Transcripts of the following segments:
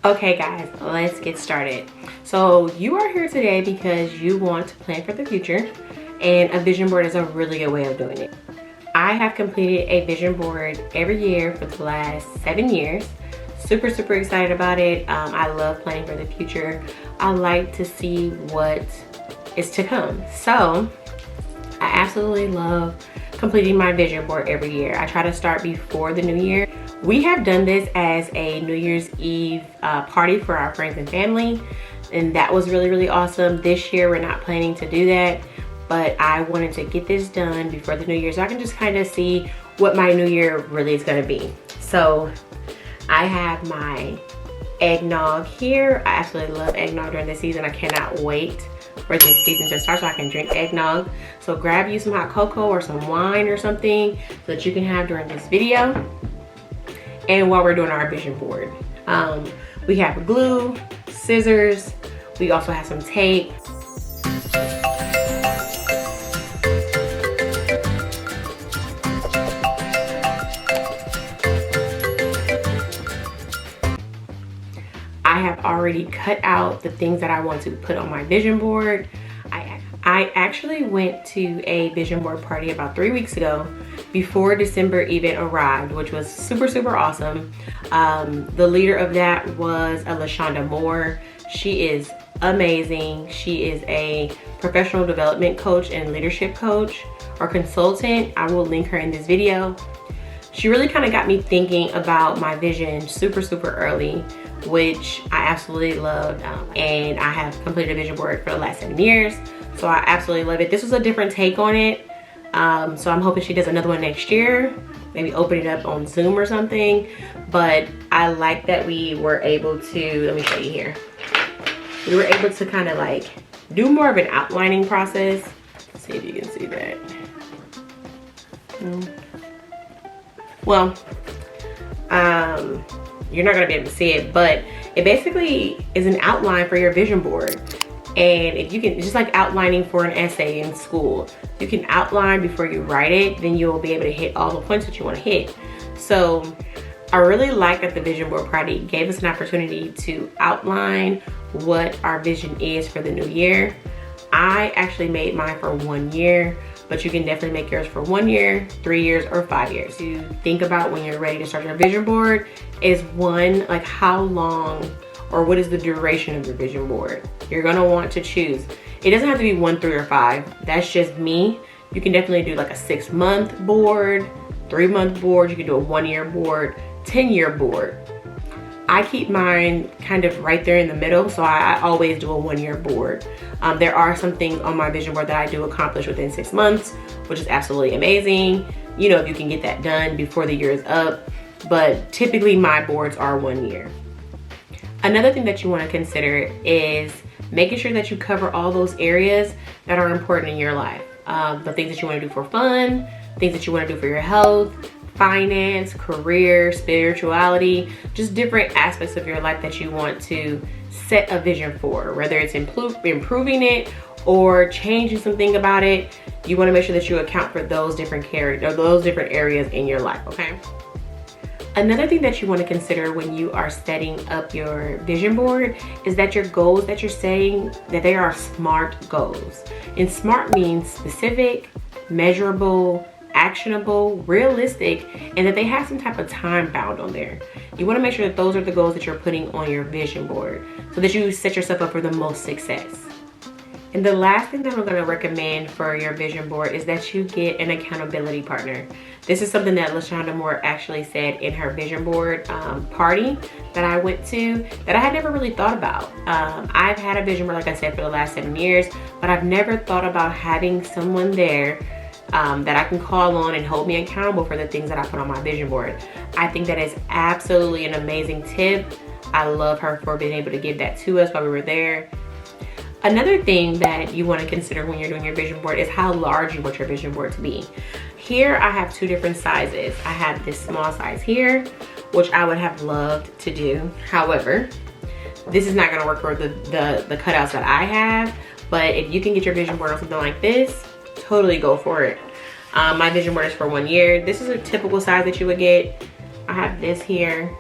Okay guys, let's get started. So you are here today because you want to plan for the future, and a vision board is a really good way of doing it. I have completed a vision board every year for the last 7 years. Super excited about it. I love planning for the future. I like to see what is to come. So I absolutely love completing my vision board every year. I try to start before the new year. We have done this as a New Year's Eve party for our friends and family, and that was really awesome. This year we're not planning to do that, but I wanted to get this done before the new year so I can just kind of see what my new year really is going to be. So I have my eggnog here. I absolutely love eggnog during this season. I cannot wait for this season to start so I can drink eggnog. So grab you some hot cocoa or some wine or something so that you can have during this video and while we're doing our vision board. We have glue, scissors, we also have some tape. I have already cut out the things that I want to put on my vision board. I actually went to a vision board party about 3 weeks ago before December even arrived, which was super awesome. The leader of that was LaShonda Moore. She is amazing. She is a professional development coach and leadership coach or consultant. I will link her in this video. She really kind of got me thinking about my vision super early, which I absolutely loved. And I have completed a vision board for the last 7 years. So I absolutely love it. This was a different take on it. So I'm hoping she does another one next year. Maybe open it up on Zoom or something. But I like that we were able to, let me show you here. We were able to kind of like do more of an outlining process. Let's see if you can see that. Well, you're not gonna be able to see it, but it basically is an outline for your vision board. And if you can, just like outlining for an essay in school, you can outline before you write it, then you'll be able to hit all the points that you want to hit. So I really like that the vision board party gave us an opportunity to outline what our vision is for the new year. I actually made mine for 1 year, but you can definitely make yours for 1 year, 3 years, or 5 years. To think about when you're ready to start your vision board is one, like how long or what is the duration of your vision board. You're gonna want to choose. It doesn't have to be 1, 3, or 5. That's just me. You can definitely do like a 6-month board, 3-month board. You can do a 1-year board, 10-year board. I keep mine kind of right there in the middle, so I always do a 1-year board. There are some things on my vision board that I do accomplish within 6 months, which is absolutely amazing. You know, if you can get that done before the year is up, but typically my boards are 1 year. Another thing that you want to consider is making sure that you cover all those areas that are important in your life. The things that you want to do for fun, things that you want to do for your health, finance, career, spirituality, just different aspects of your life that you want to set a vision for, whether it's improving it or changing something about it. You want to make sure that you account for those different areas in your life, okay? Another thing that you want to consider when you are setting up your vision board is that your goals that you're setting, that they are SMART goals. And SMART means specific, measurable, actionable, realistic, and that they have some type of time bound on there. You want to make sure that those are the goals that you're putting on your vision board so that you set yourself up for the most success. And the last thing that I'm going to recommend for your vision board is that you get an accountability partner. This is something that LaShonda Moore actually said in her vision board party that I went to that I had never really thought about. I've had a vision board, like I said, for the last 7 years, but I've never thought about having someone there that I can call on and hold me accountable for the things that I put on my vision board. I think that is absolutely an amazing tip. I love her for being able to give that to us while we were there. Another thing that you want to consider when you're doing your vision board is how large you want your vision board to be. Here I have 2 different sizes. I have this small size here, which I would have loved to do. However, this is not going to work for the cutouts that I have, but if you can get your vision board on something like this, totally go for it. My vision board is for 1 year. This is a typical size that you would get. I have this here.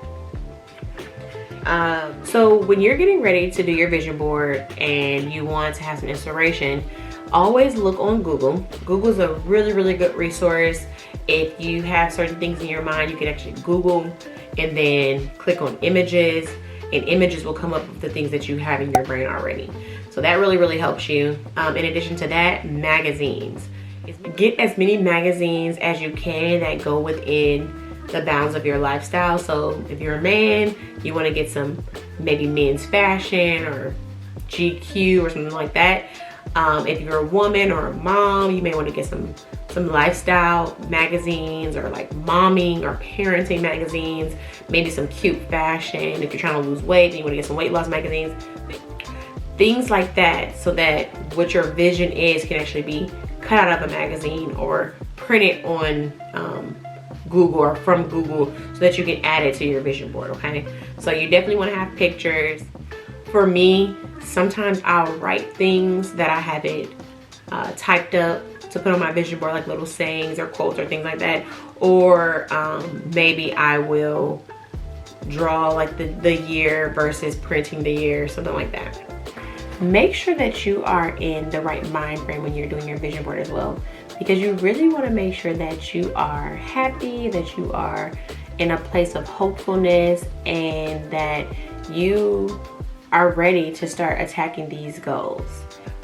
So when you're getting ready to do your vision board and you want to have some inspiration, always look on Google. Google's a really, really good resource. If you have certain things in your mind, you can actually Google and then click on images, and images will come up with the things that you have in your brain already. So that really, really helps you. In addition to that, magazines. Get as many magazines as you can that go within the bounds of your lifestyle. So if you're a man, you want to get some maybe men's fashion or GQ or something like that. If you're a woman or a mom, you may want to get some lifestyle magazines, or like momming or parenting magazines, maybe some cute fashion. If you're trying to lose weight and you want to get some weight loss magazines, things like that, so that what your vision is can actually be cut out of a magazine or printed on Google or from Google, so that you can add it to your vision board. Okay, so you definitely want to have pictures. For me, sometimes I'll write things that I haven't typed up to put on my vision board, like little sayings or quotes or things like that. Or maybe I will draw like the year versus printing the year, something like that. Make sure that you are in the right mind frame when you're doing your vision board as well, because you really want to make sure that you are happy, that you are in a place of hopefulness, and that you are ready to start attacking these goals.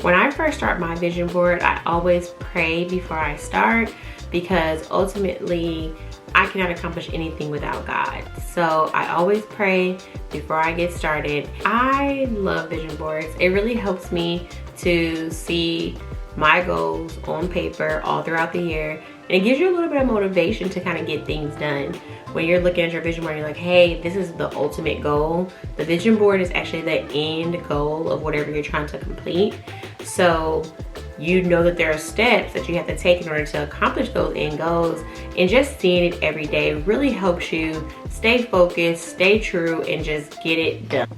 When I first start my vision board, I always pray before I start, because ultimately I cannot accomplish anything without God. So I always pray before I get started. I love vision boards. It really helps me to see my goals on paper all throughout the year. And it gives you a little bit of motivation to kind of get things done. When you're looking at your vision board, you're like, hey, this is the ultimate goal. The vision board is actually the end goal of whatever you're trying to complete. So you know that there are steps that you have to take in order to accomplish those end goals. And just seeing it every day really helps you stay focused, stay true, and just get it done.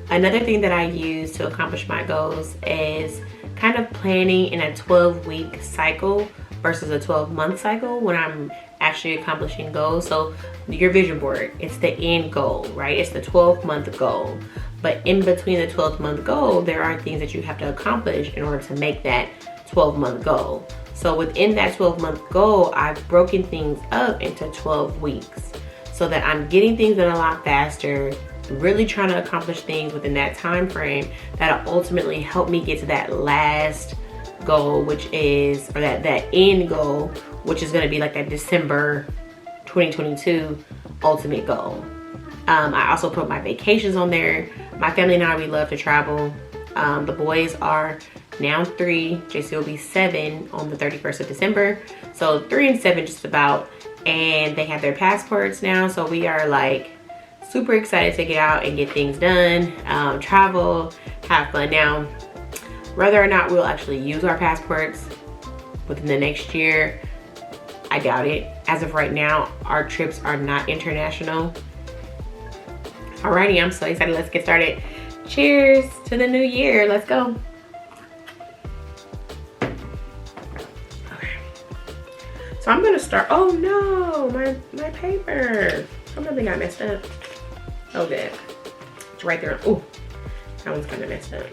Another thing that I use to accomplish my goals is kind of planning in a 12-week cycle versus a 12-month cycle when I'm actually accomplishing goals. So your vision board, it's the end goal, right? It's the 12-month goal. But in between the 12-month goal, there are things that you have to accomplish in order to make that 12-month goal. So within that 12-month goal, I've broken things up into 12 weeks so that I'm getting things done a lot faster, really trying to accomplish things within that time frame that'll ultimately help me get to that last goal, which is, or that end goal, which is going to be like that December 2022 ultimate goal. I also put my vacations on there. My family and I, we love to travel. The boys are now 3. JC will be 7 on the 31st of December. So 3 and 7 just about. And they have their passports now. So we are like super excited to get out and get things done, travel, have fun. Now, whether or not we'll actually use our passports within the next year, I doubt it. As of right now, our trips are not international. Alrighty, I'm so excited. Let's get started. Cheers to the new year. Let's go. Okay. So I'm gonna start. Oh no, my paper. Something got messed up. Oh good. It's right there. Oh, that one's kind of messed up.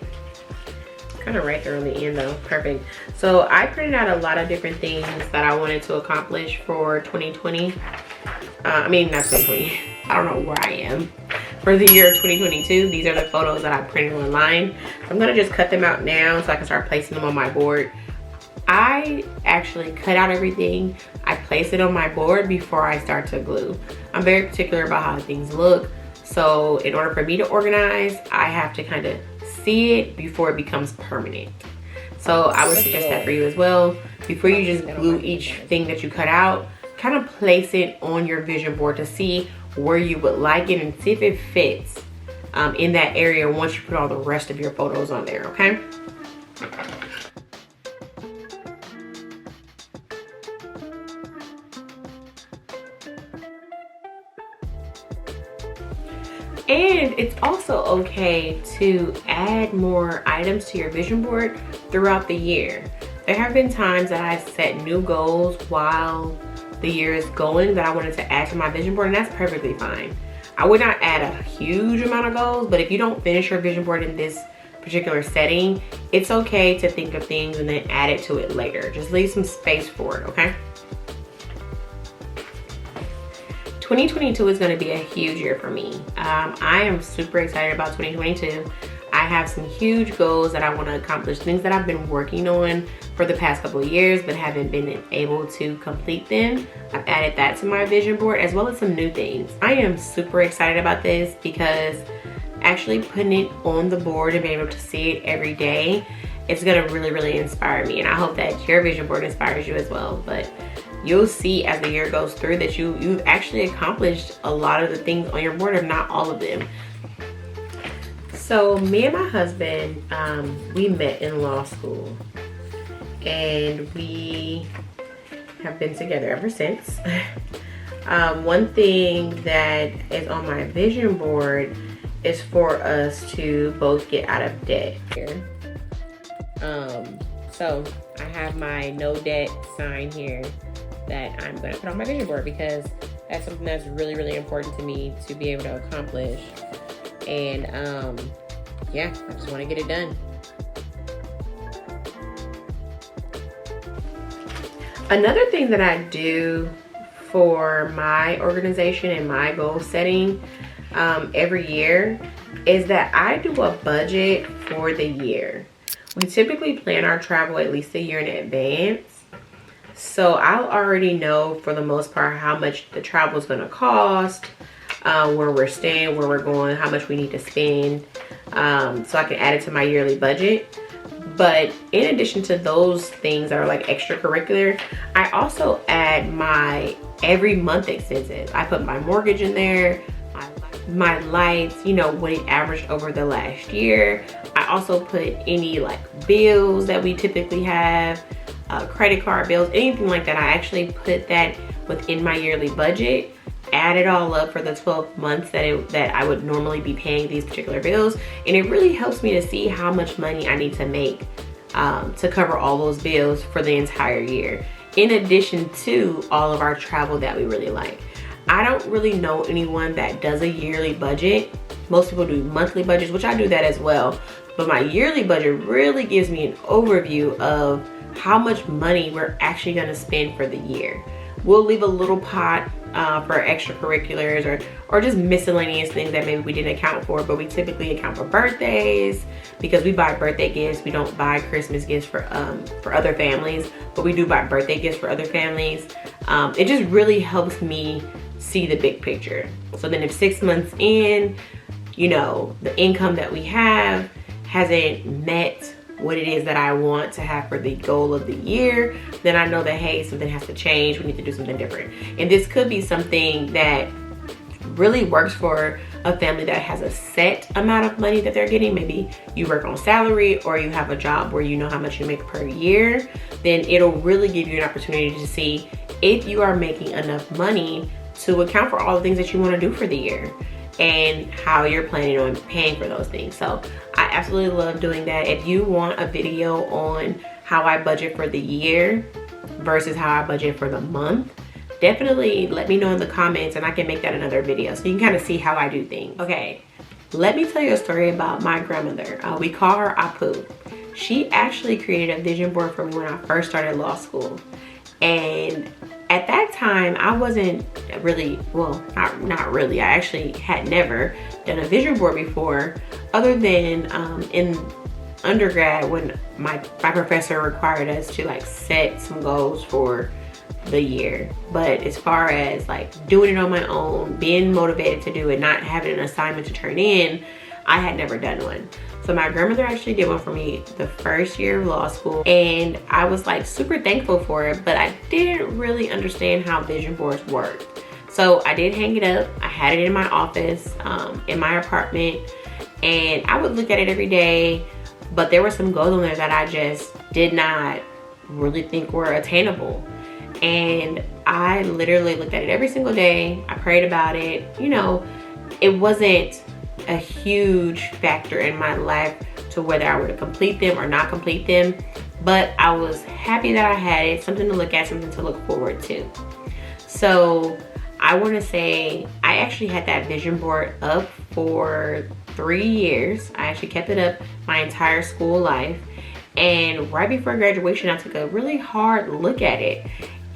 Kind of right there on the end though. Perfect. So I printed out a lot of different things that I wanted to accomplish for 2020. I mean, not 2020. I don't know where I am. For the year 2022, these are the photos that I printed online. I'm gonna just cut them out now so I can start placing them on my board. I actually cut out everything. I place it on my board before I start to glue. I'm very particular about how things look. So in order for me to organize, I have to kind of see it before it becomes permanent. So I would suggest that for you as well. Before you just glue each thing that you cut out, kind of place it on your vision board to see where you would like it and see if it fits in that area once you put all the rest of your photos on there, okay? And it's also okay to add more items to your vision board throughout the year. There have been times that I've set new goals while the year is going that I wanted to add to my vision board, and that's perfectly fine. I would not add a huge amount of goals, but if you don't finish your vision board in this particular setting, it's okay to think of things and then add it to it later. Just leave some space for it, okay? 2022 is gonna be a huge year for me. I am super excited about 2022. I have some huge goals that I wanna accomplish, things that I've been working on for the past couple of years but haven't been able to complete them. I've added that to my vision board as well as some new things. I am super excited about this because actually putting it on the board and being able to see it every day, it's gonna really inspire me. And I hope that your vision board inspires you as well. But you'll see as the year goes through that you've actually accomplished a lot of the things on your board, if not all of them. So me and my husband, we met in law school and we have been together ever since. One thing that is on my vision board is for us to both get out of debt here. So I have my no debt sign here that I'm gonna put on my vision board because that's something that's really important to me to be able to accomplish. And yeah, I just wanna get it done. Another thing that I do for my organization and my goal setting every year is that I do a budget for the year. We typically plan our travel at least a year in advance. So I'll already know for the most part how much the travel is gonna cost, where we're staying, where we're going, how much we need to spend, so I can add it to my yearly budget. But in addition to those things that are like extracurricular, I also add my every month expenses. I put my mortgage in there, my lights, you know, what it averaged over the last year. I also put any like bills that we typically have, credit card bills, anything like that. I actually put that within my yearly budget, add it all up for the 12 months that I would normally be paying these particular bills. And it really helps me to see how much money I need to make to cover all those bills for the entire year. In addition to all of our travel that we really like. I don't really know anyone that does a yearly budget. Most people do monthly budgets, which I do that as well. But my yearly budget really gives me an overview of how much money we're actually gonna spend for the year. We'll leave a little pot for extracurriculars or just miscellaneous things that maybe we didn't account for, but we typically account for birthdays because we buy birthday gifts. We don't buy Christmas gifts for other families, but we do buy birthday gifts for other families. It just really helps me see the big picture. So then if 6 months in, you know, the income that we have hasn't met what it is that I want to have for the goal of the year, then I know that, hey, something has to change. We need to do something different. And this could be something that really works for a family that has a set amount of money that they're getting. Maybe you work on salary or you have a job where you know how much you make per year. Then it'll really give you an opportunity to see if you are making enough money to account for all the things that you want to do for the year and how you're planning on paying for those things. So I absolutely love doing that. If you want a video on how I budget for the year versus how I budget for the month, definitely let me know in the comments and I can make that another video so you can kind of see how I do things. Okay, let me tell you a story about my grandmother. We call her Apu. She actually created a vision board for me when I first started law school. And at that time, I wasn't really, well, not really. I actually had never done a vision board before, other than in undergrad when my professor required us to like set some goals for the year. But as far as like doing it on my own, being motivated to do it, not having an assignment to turn in, I had never done one. So my grandmother actually did one for me the first year of law school, and I was like super thankful for it, but I didn't really understand how vision boards worked. So I did hang it up. I had it in my office, in my apartment, and I would look at it every day, but there were some goals on there that I just did not really think were attainable. And I literally looked at it every single day. I prayed about it. You know, it wasn't a huge factor in my life to whether I were to complete them or not complete them, but I was happy that I had it, something to look at, something to look forward to. So I want to say I actually had that vision board up for 3 years. I actually kept it up my entire school life. And right before graduation, I took a really hard look at it.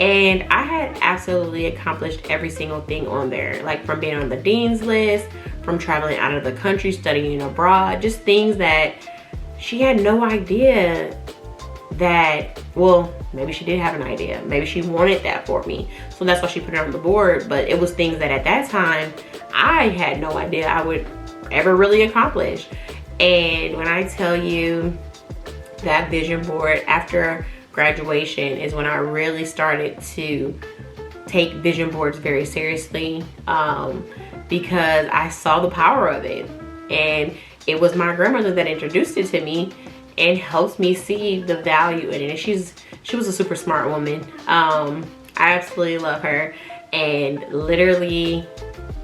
And I had absolutely accomplished every single thing on there. Like from being on the dean's list, from traveling out of the country, studying abroad, just things that she had no idea that, well, maybe she did have an idea. Maybe she wanted that for me. So that's why she put it on the board. But it was things that at that time, I had no idea I would ever really accomplish. And when I tell you that vision board after graduation is when I really started to take vision boards very seriously, because I saw the power of it. And it was my grandmother that introduced it to me and helped me see the value in it. And she was a super smart woman. I absolutely love her. And literally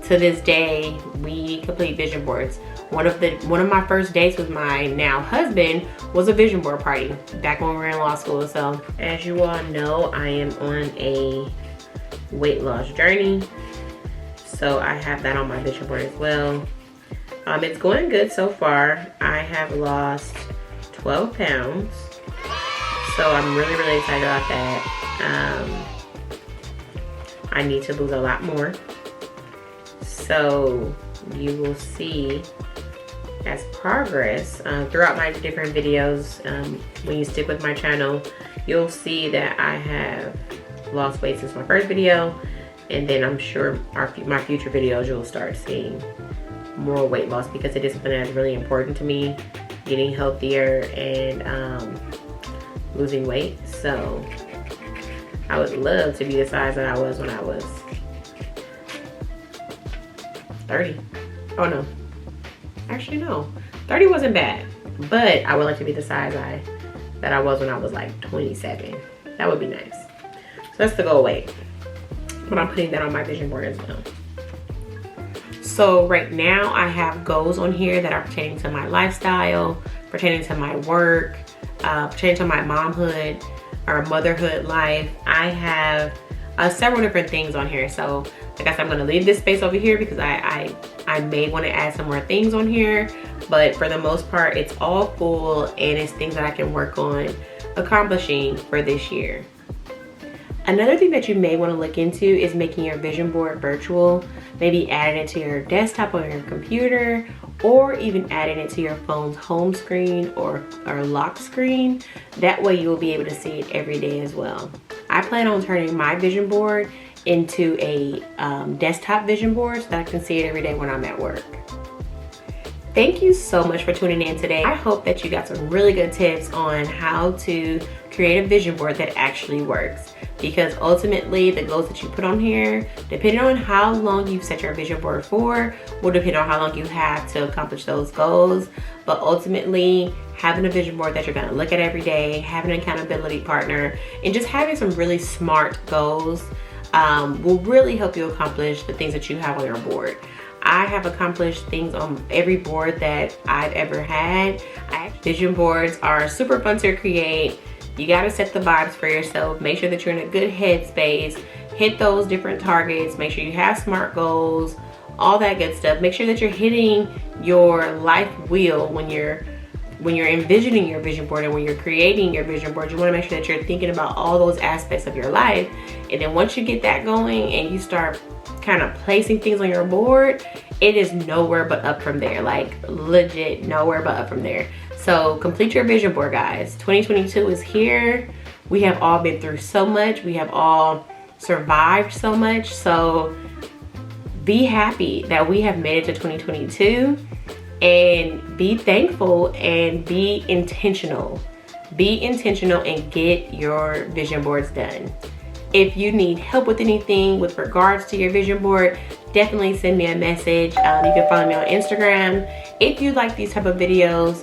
to this day, we complete vision boards. One of my first dates with my now husband was a vision board party back when we were in law school. So as you all know, I am on a weight loss journey. So I have that on my vision board as well. It's going good so far. I have lost 12 pounds. So I'm really, really excited about that. I need to lose a lot more. So you will see as progress throughout my different videos. When you stick with my channel, you'll see that I have lost weight since my first video, and then I'm sure my future videos you'll start seeing more weight loss, because it is something that's really important to me, getting healthier and losing weight. So I would love to be the size that I was when I was 30. Oh no, actually no, 30 wasn't bad, but I would like to be the size that I was when I was like 27. That would be nice. So that's the goal weight, but I'm putting that on my vision board as well. So right now I have goals on here that are pertaining to my lifestyle, pertaining to my work, pertaining to my momhood or motherhood life. I have several different things on here. So like I said, I'm gonna leave this space over here because I may want to add some more things on here, but for the most part, it's all full and it's things that I can work on accomplishing for this year. Another thing that you may want to look into is making your vision board virtual, maybe adding it to your desktop on your computer, or even adding it to your phone's home screen or lock screen. That way you'll be able to see it every day as well. I plan on turning my vision board into a desktop vision board so that I can see it every day when I'm at work. Thank you so much for tuning in today. I hope that you got some really good tips on how to create a vision board that actually works, because ultimately the goals that you put on here, depending on how long you've set your vision board for, will depend on how long you have to accomplish those goals. But ultimately, having a vision board that you're gonna look at every day, having an accountability partner, and just having some really smart goals will really help you accomplish the things that you have on your board. I have accomplished things on every board that I've ever had. Vision boards are super fun to create. You gotta set the vibes for yourself. Make sure that you're in a good headspace. Hit those different targets. Make sure you have SMART goals, all that good stuff. Make sure that you're hitting your life wheel when you're envisioning your vision board and when you're creating your vision board. You wanna make sure that you're thinking about all those aspects of your life. And then once you get that going and you start kind of placing things on your board, it is nowhere but up from there. Like legit nowhere but up from there. So complete your vision board, guys. 2022 is here. We have all been through so much. We have all survived so much. So be happy that we have made it to 2022, and be thankful and be intentional. Be intentional and get your vision boards done. If you need help with anything with regards to your vision board, definitely send me a message. You can follow me on Instagram. If you like these type of videos,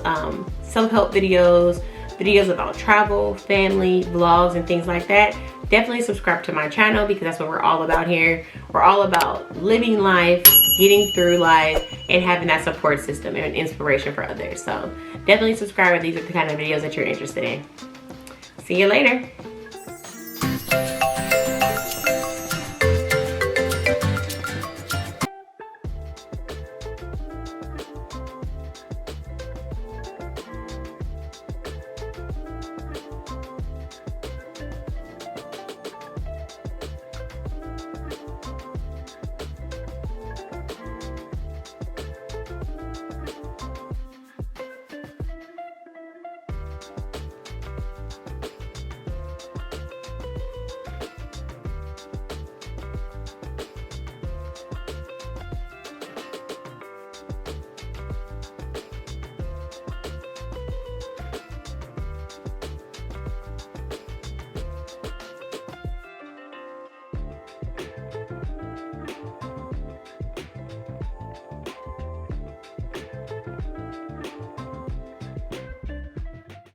self-help videos, videos about travel, family, vlogs, and things like that, definitely subscribe to my channel, because that's what we're all about here. We're all about living life, getting through life, and having that support system and inspiration for others. So definitely subscribe if these are the kind of videos that you're interested in. See you later.